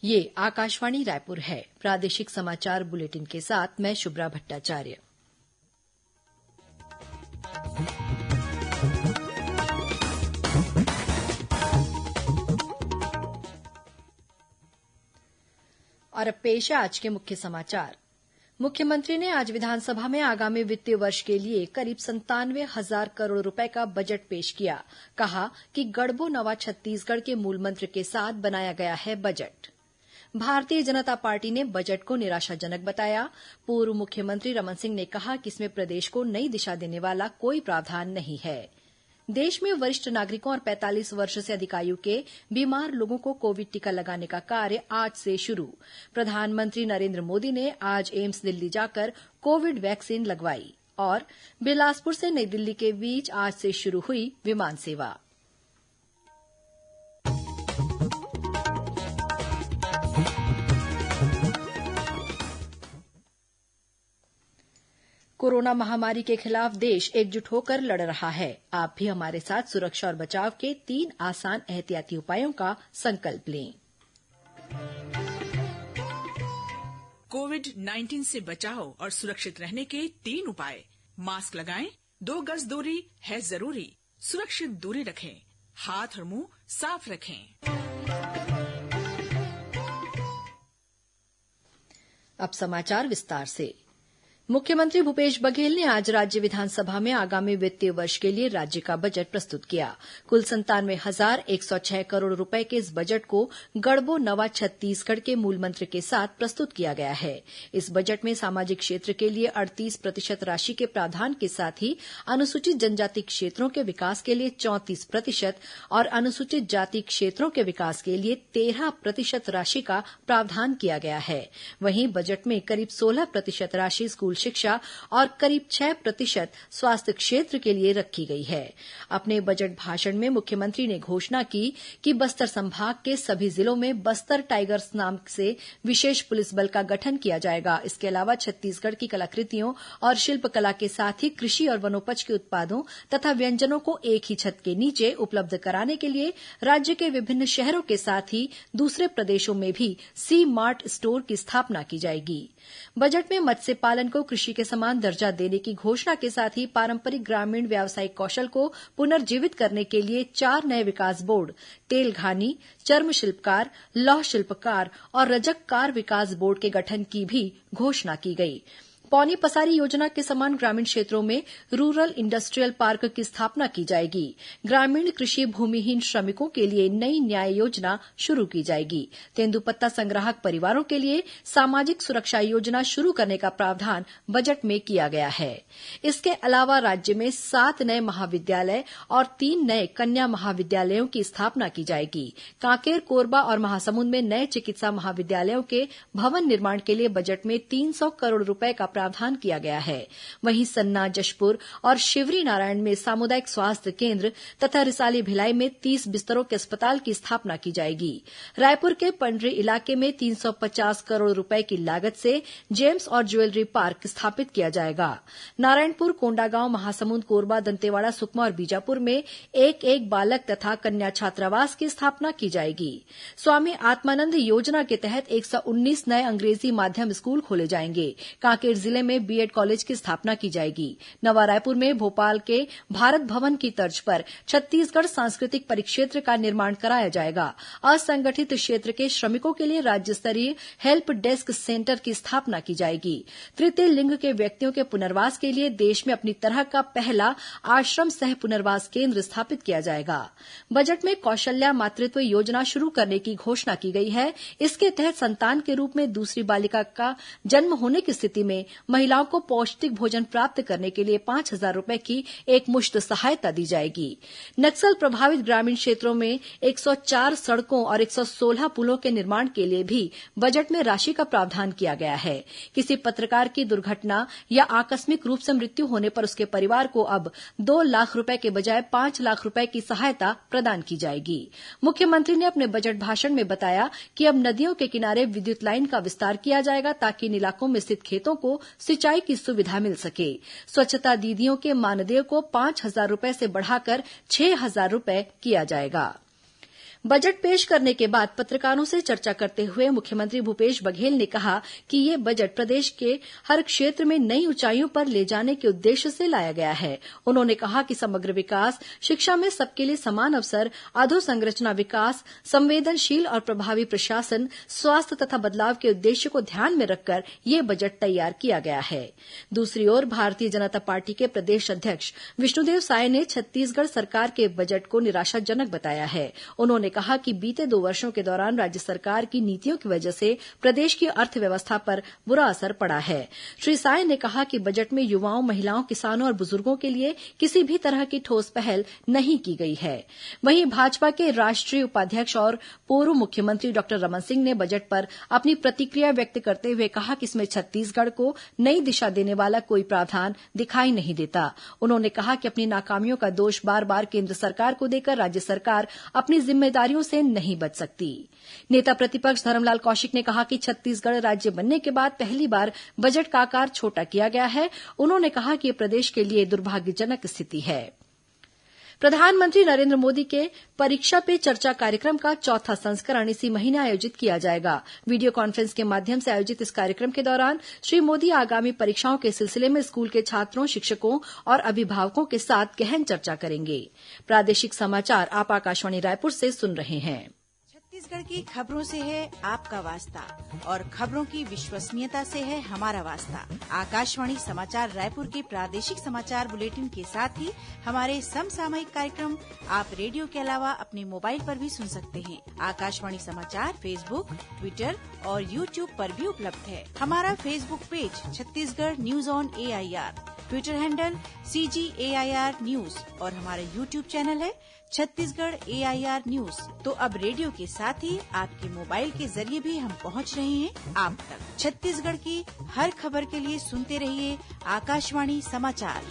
ये आकाशवाणी रायपुर है। प्रादेशिक समाचार बुलेटिन के साथ मैं शुभ्रा भट्टाचार्य। और अब पेश है आज के मुख्य समाचार। मुख्यमंत्री ने आज विधानसभा में आगामी वित्तीय वर्ष के लिए करीब 97,000 करोड़ रुपए का बजट पेश किया। कहा कि गढ़बो नवा छत्तीसगढ़ के मूलमंत्र के साथ बनाया गया है बजट। भारतीय जनता पार्टी ने बजट को निराशाजनक बताया। पूर्व मुख्यमंत्री रमन सिंह ने कहा कि इसमें प्रदेश को नई दिशा देने वाला कोई प्रावधान नहीं है। देश में वरिष्ठ नागरिकों और 45 वर्ष से अधिक आयु के बीमार लोगों को कोविड टीका लगाने का कार्य आज से शुरू। प्रधानमंत्री नरेंद्र मोदी ने आज एम्स दिल्ली जाकर कोविड वैक्सीन लगवाई। और बिलासपुर से नई दिल्ली के बीच आज से शुरू हुई विमान सेवा। कोरोना महामारी के खिलाफ देश एकजुट होकर लड़ रहा है। आप भी हमारे साथ सुरक्षा और बचाव के 3 आसान एहतियाती उपायों का संकल्प लें। कोविड-19 से बचाव और सुरक्षित रहने के 3 उपाय। मास्क लगाएं, 2 गज दूरी है जरूरी, सुरक्षित दूरी रखें, हाथ और मुंह साफ रखें। अब समाचार विस्तार से। मुख्यमंत्री भूपेश बघेल ने आज राज्य विधानसभा में आगामी वित्तीय वर्ष के लिए राज्य का बजट प्रस्तुत किया। कुल 97,106 करोड़ रुपए के इस बजट को गढ़बो नवा छत्तीसगढ़ के मूलमंत्र के साथ प्रस्तुत किया गया है। इस बजट में सामाजिक क्षेत्र के लिए 38% राशि के प्रावधान के साथ ही अनुसूचित जनजाति क्षेत्रों के विकास के लिए 34% और अनुसूचित जाति क्षेत्रों के विकास के लिए 13% राशि का प्रावधान किया गया है। वहीं बजट में करीब 16% राशि स्कूल शिक्षा और करीब 6% स्वास्थ्य क्षेत्र के लिए रखी गई है। अपने बजट भाषण में मुख्यमंत्री ने घोषणा की कि बस्तर संभाग के सभी जिलों में बस्तर टाइगर्स नाम से विशेष पुलिस बल का गठन किया जाएगा। इसके अलावा छत्तीसगढ़ की कलाकृतियों और शिल्पकला के साथ ही कृषि और वनोपज के उत्पादों तथा व्यंजनों को एक ही छत के नीचे उपलब्ध कराने के लिए राज्य के विभिन्न शहरों के साथ ही दूसरे प्रदेशों में भी सी मार्ट स्टोर की स्थापना की जाएगी। बजट में मत्स्य पालन को कृषि के समान दर्जा देने की घोषणा के साथ ही पारंपरिक ग्रामीण व्यावसायिक कौशल को पुनर्जीवित करने के लिए 4 नए विकास बोर्ड, तेलघानी, चर्म शिल्पकार, लौह शिल्पकार और रजककार विकास बोर्ड के गठन की भी घोषणा की गई। पौनी पसारी योजना के समान ग्रामीण क्षेत्रों में रूरल इंडस्ट्रियल पार्क की स्थापना की जाएगी। ग्रामीण कृषि भूमिहीन श्रमिकों के लिए नई न्याय योजना शुरू की जाएगी। तेंदुपत्ता संग्राहक परिवारों के लिए सामाजिक सुरक्षा योजना शुरू करने का प्रावधान बजट में किया गया है। इसके अलावा राज्य में 7 नए महाविद्यालय और 3 नए कन्या महाविद्यालयों की स्थापना की जाएगी। कांकेर, कोरबा और महासमुंद में नए चिकित्सा महाविद्यालयों के भवन निर्माण के लिए बजट में 300 करोड़ रुपए का प्रावधान किया गया है। वहीं सन्ना, जशपुर और शिवरी नारायण में सामुदायिक स्वास्थ्य केंद्र तथा रिसाली भिलाई में 30 बिस्तरों के अस्पताल की स्थापना की जाएगी। रायपुर के पंडरी इलाके में 350 करोड़ रुपए की लागत से जेम्स और ज्वेलरी पार्क स्थापित किया जाएगा। नारायणपुर, कोंडागांव, महासमुंद, कोरबा, दंतेवाड़ा, सुकमा और बीजापुर में एक बालक तथा कन्या छात्रावास की स्थापना की जाएगी। स्वामी आत्मानंद योजना के तहत 119 नए अंग्रेजी माध्यम स्कूल खोले जाएंगे। कांकेर जिले में बीएड कॉलेज की स्थापना की जाएगी। नवा रायपुर में भोपाल के भारत भवन की तर्ज पर छत्तीसगढ़ सांस्कृतिक परिक्षेत्र का निर्माण कराया जाएगा। असंगठित क्षेत्र के श्रमिकों के लिए राज्य स्तरीय हेल्प डेस्क सेंटर की स्थापना की जाएगी। तृतीय लिंग के व्यक्तियों के पुनर्वास के लिए देश में अपनी तरह का पहला आश्रम सह पुनर्वास केंद्र स्थापित किया जाएगा। बजट में कौशल्या मातृत्व योजना शुरू करने की घोषणा की गई है। इसके तहत संतान के रूप में दूसरी बालिका का जन्म होने की स्थिति में महिलाओं को पौष्टिक भोजन प्राप्त करने के लिए 5,000 रुपए की एक मुश्त सहायता दी जाएगी। नक्सल प्रभावित ग्रामीण क्षेत्रों में 104 सड़कों और 116 पुलों के निर्माण के लिए भी बजट में राशि का प्रावधान किया गया है। किसी पत्रकार की दुर्घटना या आकस्मिक रूप से मृत्यु होने पर उसके परिवार को अब 2 लाख रुपए के बजाय 5 लाख रुपए की सहायता प्रदान की जाएगी। मुख्यमंत्री ने अपने बजट भाषण में बताया कि अब नदियों के किनारे विद्युत लाइन का विस्तार किया जाएगा ताकि इन इलाकों में स्थित खेतों को सिंचाई की सुविधा मिल सके। स्वच्छता दीदियों के मानदेय को 5,000 रुपए से बढ़ाकर 6,000 रुपए किया जाएगा। बजट पेश करने के बाद पत्रकारों से चर्चा करते हुए मुख्यमंत्री भूपेश बघेल ने कहा कि यह बजट प्रदेश के हर क्षेत्र में नई ऊंचाइयों पर ले जाने के उद्देश्य से लाया गया है। उन्होंने कहा कि समग्र विकास, शिक्षा में सबके लिए समान अवसर, अधोसंरचना विकास, संवेदनशील और प्रभावी प्रशासन, स्वास्थ्य तथा बदलाव के उद्देश्य को ध्यान में रखकर यह बजट तैयार किया गया है। दूसरी ओर भारतीय जनता पार्टी के प्रदेश अध्यक्ष विष्णुदेव साय ने छत्तीसगढ़ सरकार के बजट को निराशाजनक बताया है। उन्होंने कहा कि बीते 2 वर्षों के दौरान राज्य सरकार की नीतियों की वजह से प्रदेश की अर्थव्यवस्था पर बुरा असर पड़ा है। श्री साय ने कहा कि बजट में युवाओं, महिलाओं, किसानों और बुजुर्गों के लिए किसी भी तरह की ठोस पहल नहीं की गई है। वहीं भाजपा के राष्ट्रीय उपाध्यक्ष और पूर्व मुख्यमंत्री डॉक्टर रमन सिंह ने बजट पर अपनी प्रतिक्रिया व्यक्त करते हुए कहा कि इसमें छत्तीसगढ़ को नई दिशा देने वाला कोई प्रावधान दिखाई नहीं देता। उन्होंने कहा कि अपनी नाकामियों का दोष बार बार केंद्र सरकार को देकर राज्य सरकार अपनी जिम्मेदारियों से नहीं बच सकती। नेता प्रतिपक्ष धरमलाल कौशिक ने कहा कि छत्तीसगढ़ राज्य बनने के बाद पहली बार बजट का आकार छोटा किया गया है। उन्होंने कहा कि यह प्रदेश के लिए दुर्भाग्यजनक स्थिति है। प्रधानमंत्री नरेंद्र मोदी के परीक्षा पे चर्चा कार्यक्रम का 4था संस्करण इसी महीने आयोजित किया जाएगा। वीडियो कॉन्फ्रेंस के माध्यम से आयोजित इस कार्यक्रम के दौरान श्री मोदी आगामी परीक्षाओं के सिलसिले में स्कूल के छात्रों, शिक्षकों और अभिभावकों के साथ गहन चर्चा करेंगे। प्रादेशिक समाचार आप आकाशवाणी रायपुर से सुन रहे हैं। छत्तीसगढ़ की खबरों से है आपका वास्ता और खबरों की विश्वसनीयता से है हमारा वास्ता। आकाशवाणी समाचार रायपुर के प्रादेशिक समाचार बुलेटिन के साथ ही हमारे समसामयिक कार्यक्रम आप रेडियो के अलावा अपने मोबाइल पर भी सुन सकते हैं। आकाशवाणी समाचार फेसबुक, ट्विटर और यूट्यूब पर भी उपलब्ध है। हमारा Facebook page Chhattisgarh news on AIR, Twitter handle CGAIR news और हमारा यूट्यूब चैनल है छत्तीसगढ़ AIR न्यूज। तो अब रेडियो के साथ ही आपके मोबाइल के जरिए भी हम पहुंच रहे हैं आप तक। छत्तीसगढ़ की हर खबर के लिए सुनते रहिए आकाशवाणी समाचार।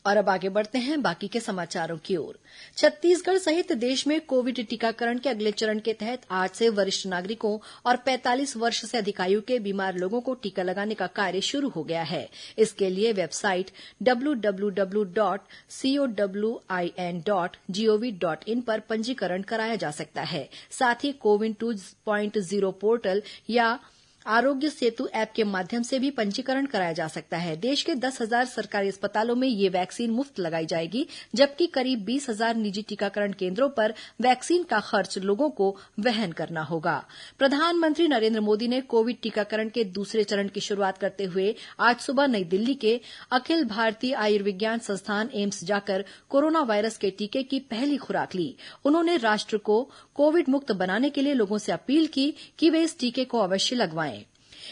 और अब आगे बढ़ते हैं बाकी के समाचारों की ओर। छत्तीसगढ़ सहित देश में कोविड टीकाकरण के अगले चरण के तहत आज से वरिष्ठ नागरिकों और 45 वर्ष से अधिक आयु के बीमार लोगों को टीका लगाने का कार्य शुरू हो गया है। इसके लिए वेबसाइट www.cowin.gov.in पर पंजीकरण कराया जा सकता है। साथ ही कोविन 2.0 पोर्टल या आरोग्य सेतु ऐप के माध्यम से भी पंजीकरण कराया जा सकता है। देश के 10,000 सरकारी अस्पतालों में ये वैक्सीन मुफ्त लगाई जाएगी, जबकि करीब 20,000 निजी टीकाकरण केंद्रों पर वैक्सीन का खर्च लोगों को वहन करना होगा। प्रधानमंत्री नरेंद्र मोदी ने कोविड टीकाकरण के दूसरे चरण की शुरुआत करते हुए आज सुबह नई दिल्ली के अखिल भारतीय आयुर्विज्ञान संस्थान एम्स जाकर कोरोना वायरस के टीके की पहली खुराक ली। उन्होंने राष्ट्र को कोविड मुक्त बनाने के लिए लोगों से अपील की कि वे इस टीके को अवश्य लगवाएं।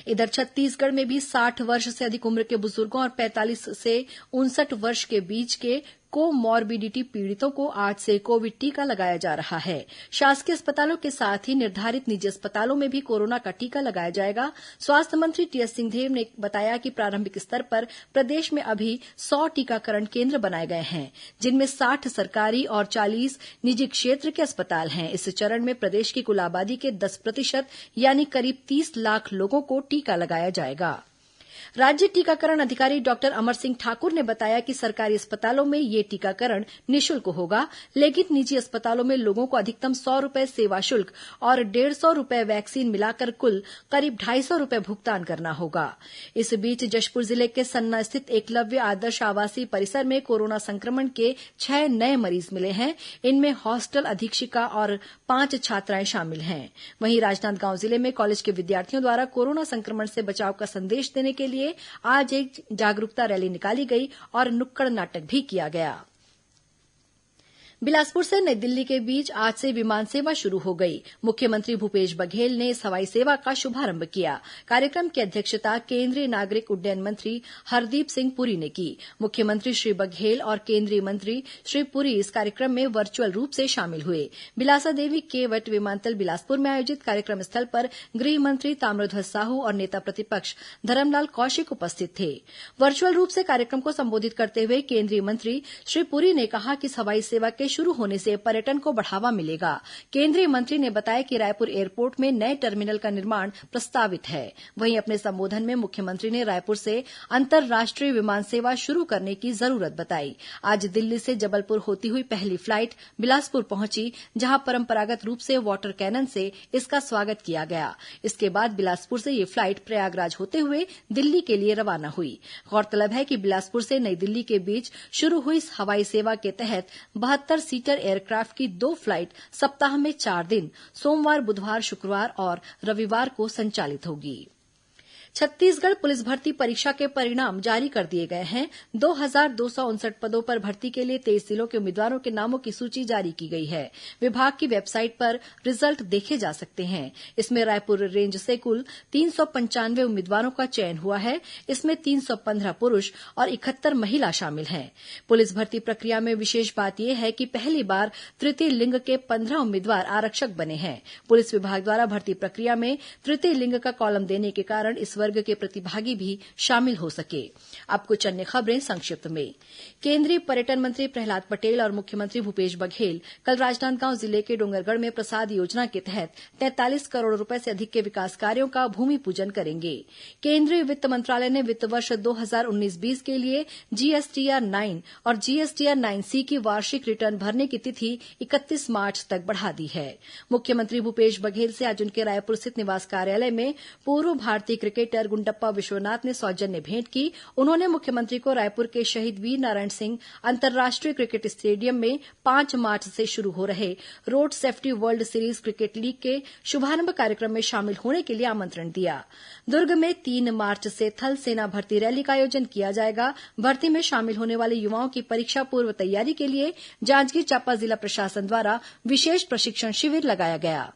इधर छत्तीसगढ़ में भी 60 वर्ष से अधिक उम्र के बुजुर्गों और 45 से 59 वर्ष के बीच के कोमॉर्बिडिटी पीड़ितों को आज से कोविड टीका लगाया जा रहा है। शासकीय अस्पतालों के साथ ही निर्धारित निजी अस्पतालों में भी कोरोना का टीका लगाया जाएगा। स्वास्थ्य मंत्री टीएस सिंहदेव ने बताया कि प्रारंभिक स्तर पर प्रदेश में अभी 100 टीकाकरण केंद्र बनाए गए हैं, जिनमें 60 सरकारी और 40 निजी क्षेत्र के अस्पताल हैं। इस चरण में प्रदेश की कुल आबादी के 10% यानी करीब 30 लाख लोगों को टीका लगाया जाएगा। राज्य टीकाकरण अधिकारी डॉक्टर अमर सिंह ठाकुर ने बताया कि सरकारी अस्पतालों में ये टीकाकरण निःशुल्क होगा, लेकिन निजी अस्पतालों में लोगों को अधिकतम 100 रुपए सेवा शुल्क और 150 रुपए वैक्सीन मिलाकर कुल करीब 250 रुपए भुगतान करना होगा। इस बीच जशपुर जिले के सन्ना स्थित एकलव्य आदर्श आवासीय परिसर में कोरोना संक्रमण के 6 नए मरीज मिले हैं। इनमें हॉस्टल अधीक्षिका और 5 छात्राएं शामिल हैं। वहीं राजनांदगांव जिले में कॉलेज के विद्यार्थियों द्वारा कोरोना संक्रमण से बचाव का संदेश देने के लिए आज एक जागरूकता रैली निकाली गई और नुक्कड़ नाटक भी किया गया। बिलासपुर से नई दिल्ली के बीच आज से विमान सेवा शुरू हो गई। मुख्यमंत्री भूपेश बघेल ने इस हवाई सेवा का शुभारंभ किया। कार्यक्रम की अध्यक्षता केंद्रीय नागरिक उड्डयन मंत्री हरदीप सिंह पुरी ने की। मुख्यमंत्री श्री बघेल और केंद्रीय मंत्री श्री पुरी इस कार्यक्रम में वर्चुअल रूप से शामिल हुए। बिलासा देवी केवट विमानतल बिलासपुर में आयोजित कार्यक्रम स्थल पर गृह मंत्री ताम्रध्वज साहू और नेता प्रतिपक्ष धरमलाल कौशिक उपस्थित थे। वर्चुअल रूप से कार्यक्रम को संबोधित करते हुए केंद्रीय मंत्री श्री पुरी ने कहा कि इस हवाई सेवा के शुरू होने से पर्यटन को बढ़ावा मिलेगा। केंद्रीय मंत्री ने बताया कि रायपुर एयरपोर्ट में नए टर्मिनल का निर्माण प्रस्तावित है। वहीं अपने संबोधन में मुख्यमंत्री ने रायपुर से अंतर्राष्ट्रीय विमान सेवा शुरू करने की जरूरत बताई। आज दिल्ली से जबलपुर होती हुई पहली फ्लाइट बिलासपुर पहुंची, जहां परंपरागत रूप से वाटर कैनन से इसका स्वागत किया गया। इसके बाद बिलासपुर से ये फ्लाइट प्रयागराज होते हुए दिल्ली के लिए रवाना हुई। गौरतलब है कि बिलासपुर से नई दिल्ली के बीच शुरू हुई इस हवाई सेवा के तहत 72 सीटर एयरक्राफ्ट की 2 फ्लाइट सप्ताह में 4 दिन सोमवार, बुधवार, शुक्रवार और रविवार को संचालित होगी। छत्तीसगढ़ पुलिस भर्ती परीक्षा के परिणाम जारी कर दिए गए हैं। 2259 पदों पर भर्ती के लिए 23 जिलों के उम्मीदवारों के नामों की सूची जारी की गई है। विभाग की वेबसाइट पर रिजल्ट देखे जा सकते हैं। इसमें रायपुर रेंज से कुल 395 उम्मीदवारों का चयन हुआ है। इसमें 315 पुरुष और 71 महिला शामिल हैं। पुलिस भर्ती प्रक्रिया में विशेष बात यह है कि पहली बार तृतीय लिंग के 15 उम्मीदवार आरक्षक बने हैं। पुलिस विभाग द्वारा भर्ती प्रक्रिया में तृतीय लिंग का कॉलम देने के कारण इस वर्ग के प्रतिभागी भी शामिल हो सके। अब कुछ अन्य खबरें संक्षिप्त में। केंद्रीय पर्यटन मंत्री प्रहलाद पटेल और मुख्यमंत्री भूपेश बघेल कल राजनांदगांव जिले के डोंगरगढ़ में प्रसाद योजना के तहत 43 करोड़ रुपए से अधिक के विकास कार्यों का भूमि पूजन करेंगे। केंद्रीय वित्त मंत्रालय ने वित्त वर्ष 2019-20 के लिए जीएसटीआर 9 और जीएसटीआर 9C की वार्षिक रिटर्न भरने की तिथि 31 मार्च तक बढ़ा दी है। मुख्यमंत्री भूपेश बघेल से आज उनके रायपुर स्थित निवास कार्यालय में पूर्व भारतीय क्रिकेटर गुंडप्पा विश्वनाथ ने सौजन्य भेंट की। उन्होंने मुख्यमंत्री को रायपुर के शहीद वीरनारायण सिंह अंतर्राष्ट्रीय क्रिकेट स्टेडियम में 5 मार्च से शुरू हो रहे road safety world series cricket league के शुभारंभ कार्यक्रम में शामिल होने के लिए आमंत्रण दिया। दुर्ग में 3 मार्च से थल सेना भर्ती रैली का आयोजन किया जाएगा। भर्ती में शामिल होने वाले युवाओं की परीक्षा पूर्व तैयारी के लिए जांजगीर चांपा जिला प्रशासन द्वारा विशेष प्रशिक्षण शिविर लगाया गया।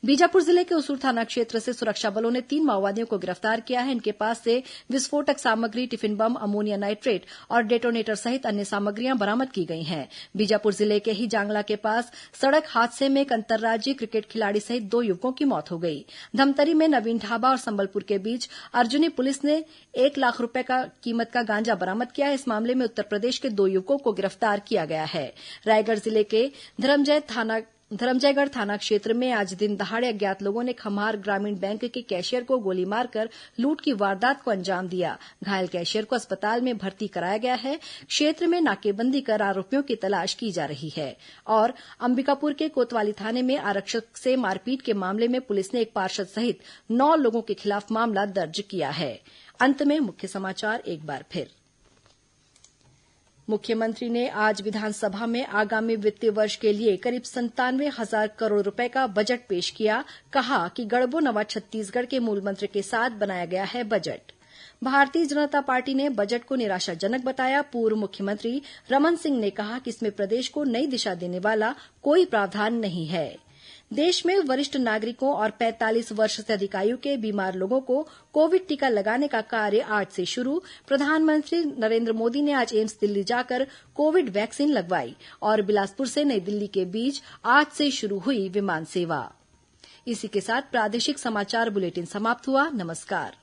बीजापुर जिले के उसूर थाना क्षेत्र से सुरक्षा बलों ने 3 माओवादियों को गिरफ्तार किया है। इनके पास से विस्फोटक सामग्री, टिफिन बम, अमोनिया नाइट्रेट और डेटोनेटर सहित अन्य सामग्रियां बरामद की गई हैं। बीजापुर जिले के ही जांगला के पास सड़क हादसे में एक अंतर्राज्यीय क्रिकेट खिलाड़ी सहित 2 युवकों की मौत हो गई। धमतरी में नवीन ढाबा और संबलपुर के बीच अर्जुनी पुलिस ने 1 लाख रुपए का कीमत का गांजा बरामद किया है। इस मामले में उत्तर प्रदेश के 2 युवकों को गिरफ्तार किया गया है। रायगढ़ जिले के धरमजयगढ़ थाना क्षेत्र में आज दिन दहाड़े अज्ञात लोगों ने खम्हार ग्रामीण बैंक के कैशियर को गोली मारकर लूट की वारदात को अंजाम दिया। घायल कैशियर को अस्पताल में भर्ती कराया गया है। क्षेत्र में नाकेबंदी कर आरोपियों की तलाश की जा रही है। और अंबिकापुर के कोतवाली थाने में आरक्षक से मारपीट के मामले में पुलिस ने एक पार्षद सहित 9 लोगों के खिलाफ मामला दर्ज किया है। अंत में मुख्य समाचार एक बार फिर। मुख्यमंत्री ने आज विधानसभा में आगामी वित्तीय वर्ष के लिए करीब 97,000 करोड़ रुपए का बजट पेश किया। कहा कि गढ़बो नवा छत्तीसगढ़ के मूल मंत्र के साथ बनाया गया है बजट। भारतीय जनता पार्टी ने बजट को निराशाजनक बताया। पूर्व मुख्यमंत्री रमन सिंह ने कहा कि इसमें प्रदेश को नई दिशा देने वाला कोई प्रावधान नहीं है। देश में वरिष्ठ नागरिकों और 45 वर्ष से अधिक आयु के बीमार लोगों को कोविड टीका लगाने का कार्य आज से शुरू। प्रधानमंत्री नरेंद्र मोदी ने आज एम्स दिल्ली जाकर कोविड वैक्सीन लगवाई और बिलासपुर से नई दिल्ली के बीच आज से शुरू हुई विमान सेवा। इसी के साथ प्रादेशिक समाचार बुलेटिन समाप्त हुआ। नमस्कार।